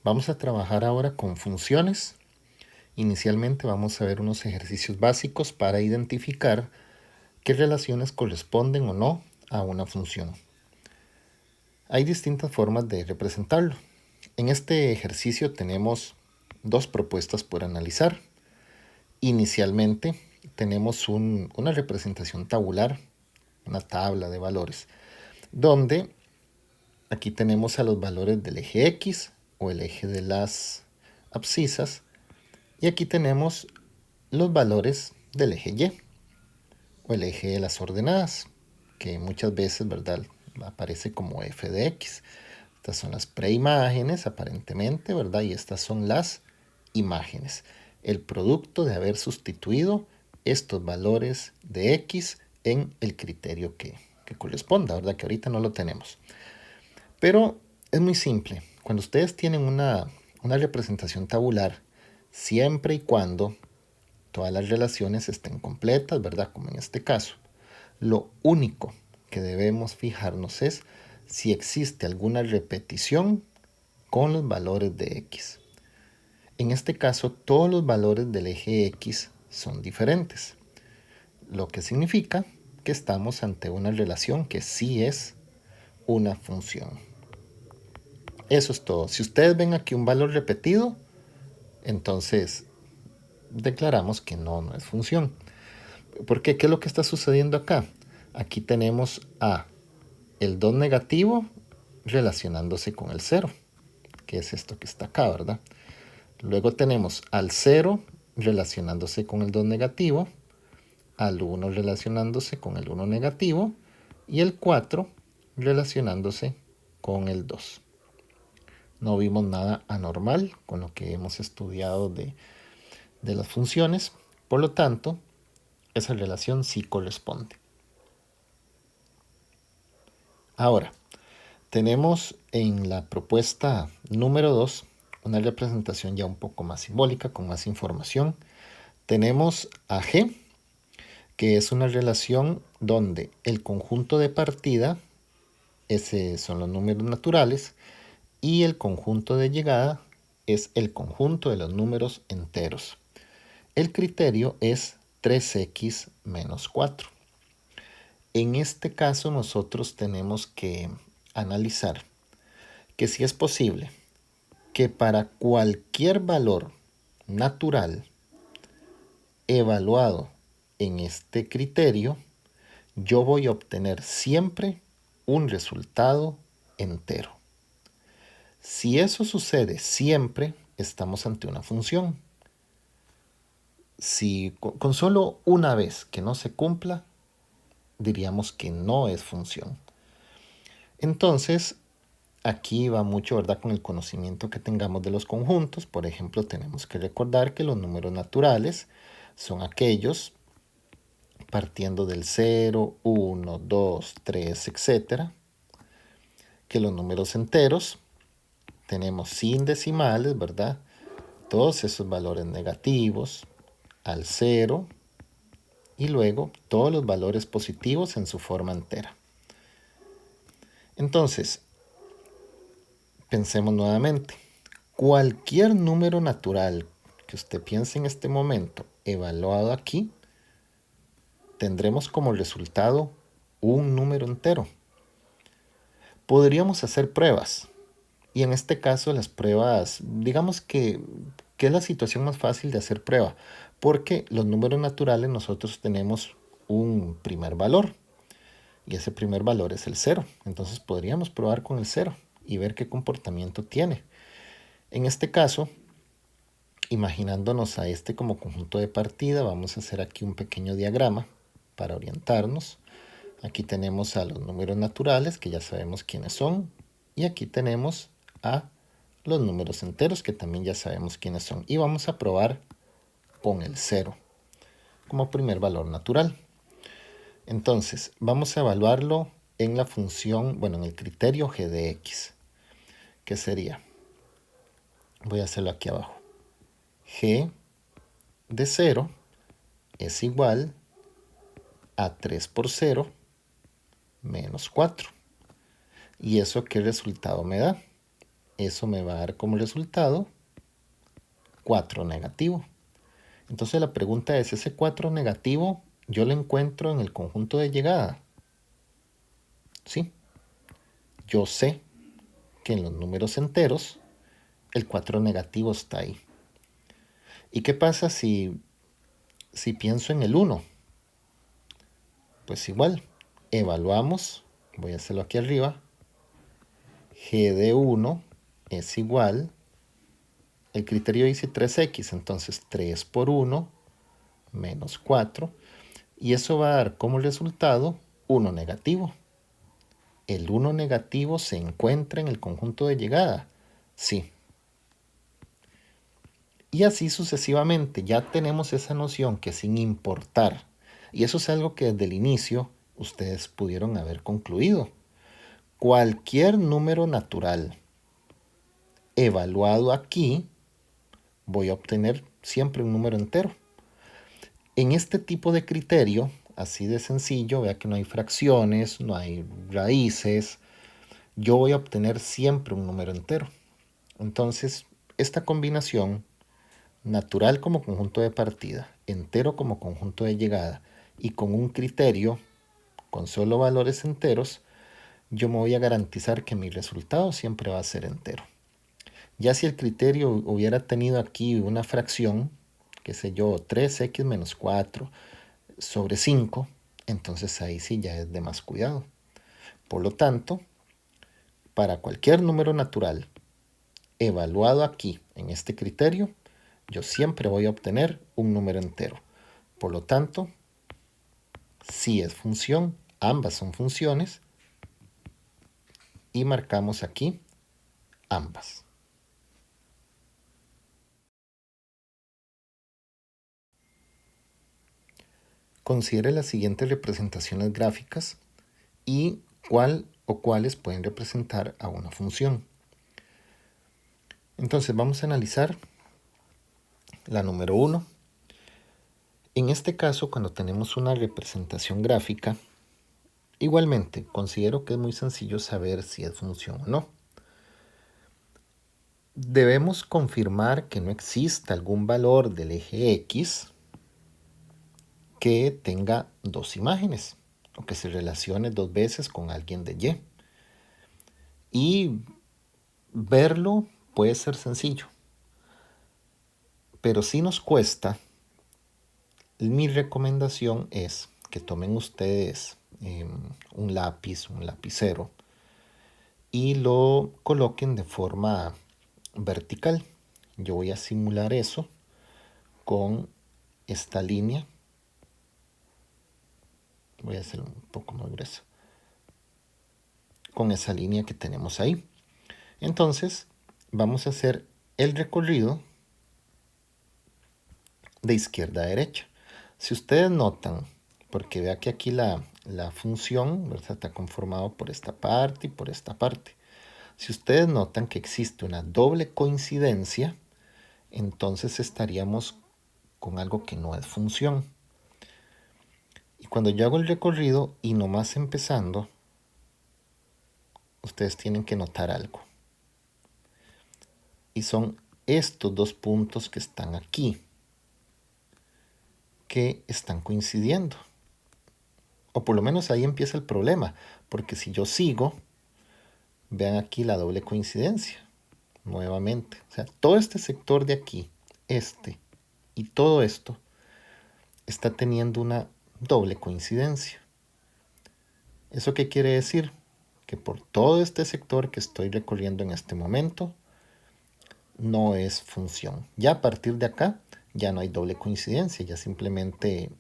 Vamos a trabajar ahora con funciones. Inicialmente vamos a ver unos ejercicios básicos para identificar qué relaciones corresponden o no a una función. Hay distintas formas de representarlo. En este ejercicio tenemos dos propuestas por analizar. Inicialmente tenemos una representación tabular, una tabla de valores, donde aquí tenemos a los valores del eje X o el eje de las abscisas, y aquí tenemos los valores del eje Y o el eje de las ordenadas, que muchas veces, ¿verdad?, aparece como f de x. Estas son las preimágenes, aparentemente, ¿verdad? Y estas son las imágenes. El producto de haber sustituido estos valores de x en el criterio que corresponda, ¿verdad? Que ahorita no lo tenemos. Pero es muy simple. Cuando ustedes tienen una representación tabular, siempre y cuando todas las relaciones estén completas, ¿verdad? Como en este caso. Lo único que debemos fijarnos es si existe alguna repetición con los valores de x. En este caso, todos los valores del eje x son diferentes, lo que significa que estamos ante una relación que sí es una función. Eso es todo. Si ustedes ven aquí un valor repetido, entonces declaramos que no es función. ¿Por qué? ¿Qué es lo que está sucediendo acá? Aquí tenemos a el 2 negativo relacionándose con el 0, que es esto que está acá, ¿verdad? Luego tenemos al 0 relacionándose con el 2 negativo, al 1 relacionándose con el 1 negativo y el 4 relacionándose con el 2. No vimos nada anormal con lo que hemos estudiado de las funciones, por lo tanto, esa relación sí corresponde. Ahora, tenemos en la propuesta número 2 una representación ya un poco más simbólica, con más información. Tenemos a G, que es una relación donde el conjunto de partida, ese son los números naturales, y el conjunto de llegada es el conjunto de los números enteros. El criterio es 3x menos 4. En este caso nosotros tenemos que analizar que si es posible que para cualquier valor natural evaluado en este criterio, yo voy a obtener siempre un resultado entero. Si eso sucede siempre, estamos ante una función. Si con solo una vez que no se cumpla, diríamos que no es función. Entonces, aquí va mucho, ¿verdad?, con el conocimiento que tengamos de los conjuntos. Por ejemplo, tenemos que recordar que los números naturales son aquellos partiendo del 0, 1, 2, 3, etc. Que los números enteros tenemos sin decimales, ¿verdad? Todos esos valores negativos al 0 y luego todos los valores positivos en su forma entera. Entonces, pensemos nuevamente. Cualquier número natural que usted piense en este momento evaluado aquí, tendremos como resultado un número entero. Podríamos hacer pruebas, y en este caso las pruebas, digamos que es la situación más fácil de hacer prueba, porque los números naturales nosotros tenemos un primer valor, y ese primer valor es el 0. Entonces podríamos probar con el 0 y ver qué comportamiento tiene. En este caso, imaginándonos a este como conjunto de partida, vamos a hacer aquí un pequeño diagrama para orientarnos. Aquí tenemos a los números naturales, que ya sabemos quiénes son, y aquí tenemos a los números enteros, que también ya sabemos quiénes son. Y vamos a probar con el 0 como primer valor natural. Entonces, vamos a evaluarlo en la función, en el criterio g de x, que sería, voy a hacerlo aquí abajo, g de 0 es igual a 3 por 0 menos 4. ¿Y eso qué resultado me da? Eso me va a dar como resultado 4 negativo. Entonces la pregunta es, ¿ese 4 negativo yo lo encuentro en el conjunto de llegada? Sí, yo sé que en los números enteros el 4 negativo está ahí. ¿Y qué pasa si pienso en el 1? Pues igual, evaluamos, voy a hacerlo aquí arriba, g de 1 es igual, el criterio dice 3x, entonces 3 por 1 menos 4, y eso va a dar como resultado 1 negativo. ¿El 1 negativo se encuentra en el conjunto de llegada? Sí. Y así sucesivamente, ya tenemos esa noción que sin importar, y eso es algo que desde el inicio ustedes pudieron haber concluido. Cualquier número natural evaluado aquí, voy a obtener siempre un número entero. En este tipo de criterio, así de sencillo, vea que no hay fracciones, no hay raíces, yo voy a obtener siempre un número entero. Entonces, esta combinación, natural como conjunto de partida, entero como conjunto de llegada y con un criterio con solo valores enteros, yo me voy a garantizar que mi resultado siempre va a ser entero. Ya si el criterio hubiera tenido aquí una fracción, qué sé yo, 3x menos 4 sobre 5, entonces ahí sí ya es de más cuidado. Por lo tanto, para cualquier número natural evaluado aquí en este criterio, yo siempre voy a obtener un número entero. Por lo tanto, si es función, ambas son funciones, y marcamos aquí ambas. Considere las siguientes representaciones gráficas y cuál o cuáles pueden representar a una función. Entonces vamos a analizar la número 1. En este caso, cuando tenemos una representación gráfica, igualmente considero que es muy sencillo saber si es función o no. Debemos confirmar que no exista algún valor del eje X que tenga dos imágenes o que se relacione dos veces con alguien de Y. Y verlo puede ser sencillo, pero si nos cuesta, mi recomendación es que tomen ustedes un lápiz, un lapicero, y lo coloquen de forma vertical. Yo voy a simular eso con esta línea. Voy a hacer un poco más gruesa. Con esa línea que tenemos ahí. Entonces, vamos a hacer el recorrido de izquierda a derecha. Si ustedes notan, porque vea que aquí la función, ¿verdad?, está conformado por esta parte y por esta parte. Si ustedes notan que existe una doble coincidencia, entonces estaríamos con algo que no es función. Y cuando yo hago el recorrido y nomás empezando, ustedes tienen que notar algo. Y son estos dos puntos que están aquí, que están coincidiendo. O por lo menos ahí empieza el problema, porque si yo sigo, vean aquí la doble coincidencia, nuevamente. O sea, todo este sector de aquí, este y todo esto, está teniendo una doble coincidencia. ¿Eso qué quiere decir? Que por todo este sector que estoy recorriendo en este momento, no es función. Ya a partir de acá, ya no hay doble coincidencia, ya simplemente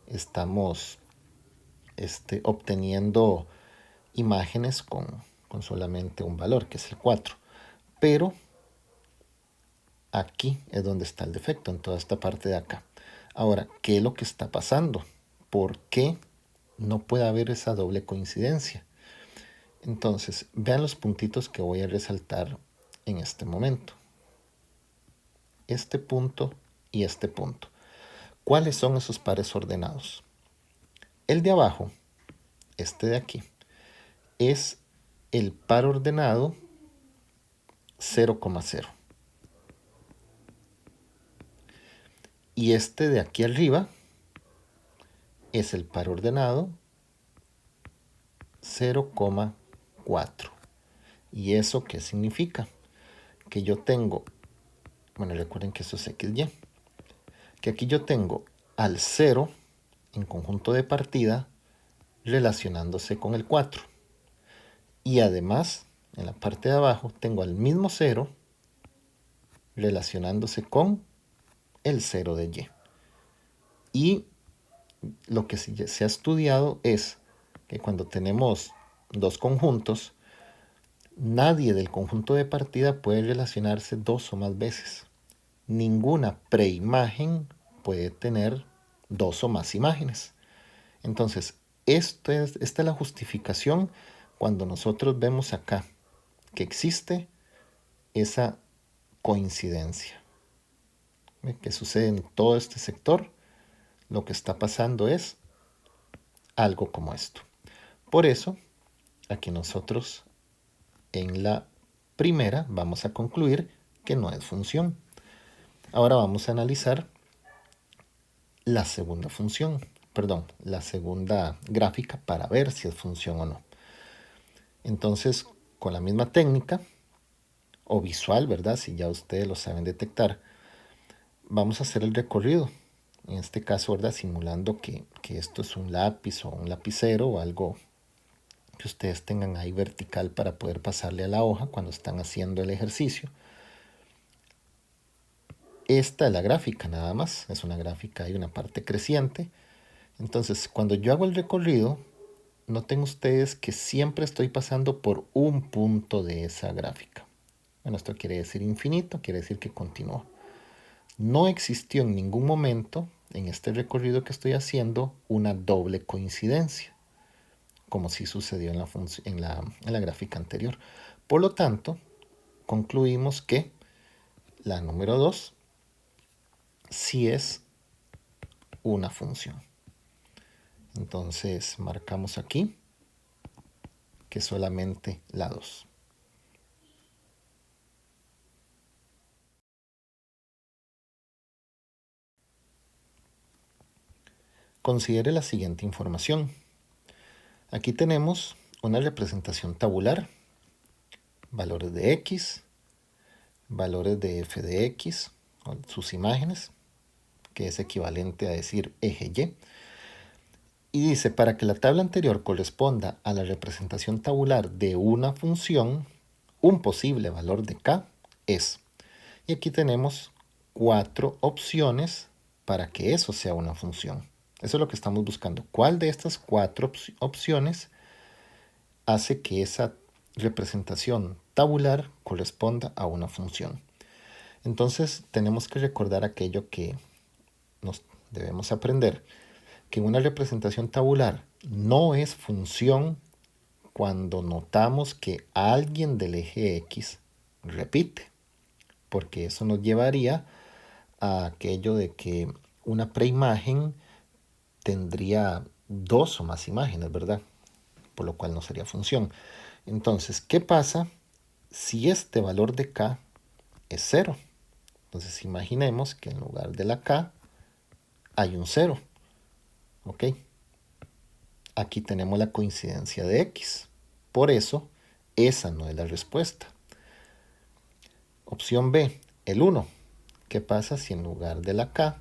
estamos obteniendo imágenes con solamente un valor, que es el 4. Pero aquí es donde está el defecto, en toda esta parte de acá. Ahora, ¿qué es lo que está pasando? ¿Por qué no puede haber esa doble coincidencia? Entonces, vean los puntitos que voy a resaltar en este momento. Este punto y este punto. ¿Cuáles son esos pares ordenados? El de abajo, este de aquí, es el par ordenado 0,0. Y este de aquí arriba es el par ordenado 0,4. ¿Y eso qué significa? Que yo tengo, bueno, recuerden que eso es XY, que aquí yo tengo al 0 en conjunto de partida relacionándose con el 4. Y además, en la parte de abajo, tengo al mismo 0 relacionándose con el 0 de Y. Y lo que se ha estudiado es que cuando tenemos dos conjuntos, nadie del conjunto de partida puede relacionarse dos o más veces. Ninguna preimagen puede tener dos o más imágenes. Entonces, esta es la justificación cuando nosotros vemos acá que existe esa coincidencia. ¿Ve? Que sucede en todo este sector. Lo que está pasando es algo como esto. Por eso, aquí nosotros en la primera vamos a concluir que no es función. Ahora vamos a analizar la segunda función, perdón, la segunda gráfica para ver si es función o no. Entonces, con la misma técnica, o visual, ¿verdad? Si ya ustedes lo saben detectar, vamos a hacer el recorrido. En este caso, ¿verdad? Simulando que esto es un lápiz o un lapicero o algo que ustedes tengan ahí vertical para poder pasarle a la hoja cuando están haciendo el ejercicio. Esta es la gráfica nada más, es una gráfica, hay una parte creciente. Entonces, cuando yo hago el recorrido, noten ustedes que siempre estoy pasando por un punto de esa gráfica. Bueno, esto quiere decir infinito, quiere decir que continúa. No existió en ningún momento en este recorrido que estoy haciendo una doble coincidencia, como sí sucedió en la gráfica anterior. Por lo tanto, concluimos que la número 2 sí es una función. Entonces marcamos aquí que solamente la 2. Considere la siguiente información. Aquí tenemos una representación tabular, valores de x, valores de f de x, sus imágenes, que es equivalente a decir eje y. Y dice, para que la tabla anterior corresponda a la representación tabular de una función, un posible valor de k es. Y aquí tenemos 4 opciones para que eso sea una función. Eso es lo que estamos buscando. ¿Cuál de estas 4 opciones hace que esa representación tabular corresponda a una función? Entonces tenemos que recordar aquello que nos debemos aprender, que una representación tabular no es función cuando notamos que alguien del eje X repite, porque eso nos llevaría a aquello de que una preimagen tendría dos o más imágenes, ¿verdad? Por lo cual no sería función. Entonces, ¿qué pasa si este valor de k es 0? Entonces, imaginemos que en lugar de la k hay un 0. ¿Ok? Aquí tenemos la coincidencia de x. Por eso, esa no es la respuesta. Opción B, el 1. ¿Qué pasa si en lugar de la k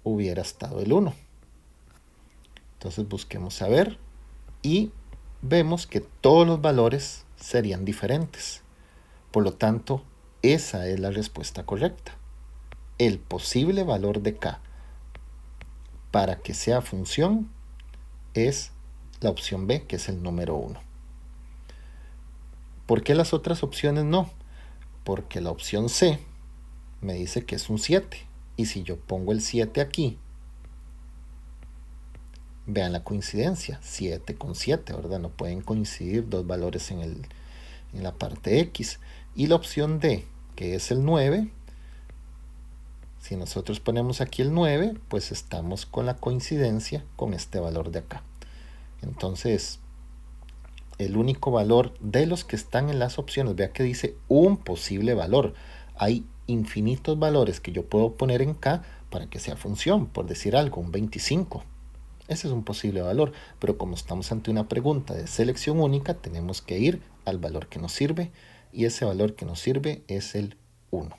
hubiera estado el 1? Entonces busquemos saber y vemos que todos los valores serían diferentes. Por lo tanto, esa es la respuesta correcta. El posible valor de k para que sea función es la opción B, que es el número 1. ¿Por qué las otras opciones no? Porque la opción C me dice que es un 7. Y si yo pongo el 7 aquí, vean la coincidencia, 7 con 7, ¿verdad? No pueden coincidir dos valores en la parte X. Y la opción D, que es el 9, si nosotros ponemos aquí el 9, pues estamos con la coincidencia con este valor de acá. Entonces, el único valor de los que están en las opciones. Vea que dice un posible valor. Hay infinitos valores que yo puedo poner en K para que sea función, por decir algo, un 25. Ese es un posible valor, pero como estamos ante una pregunta de selección única, tenemos que ir al valor que nos sirve, y ese valor que nos sirve es el 1.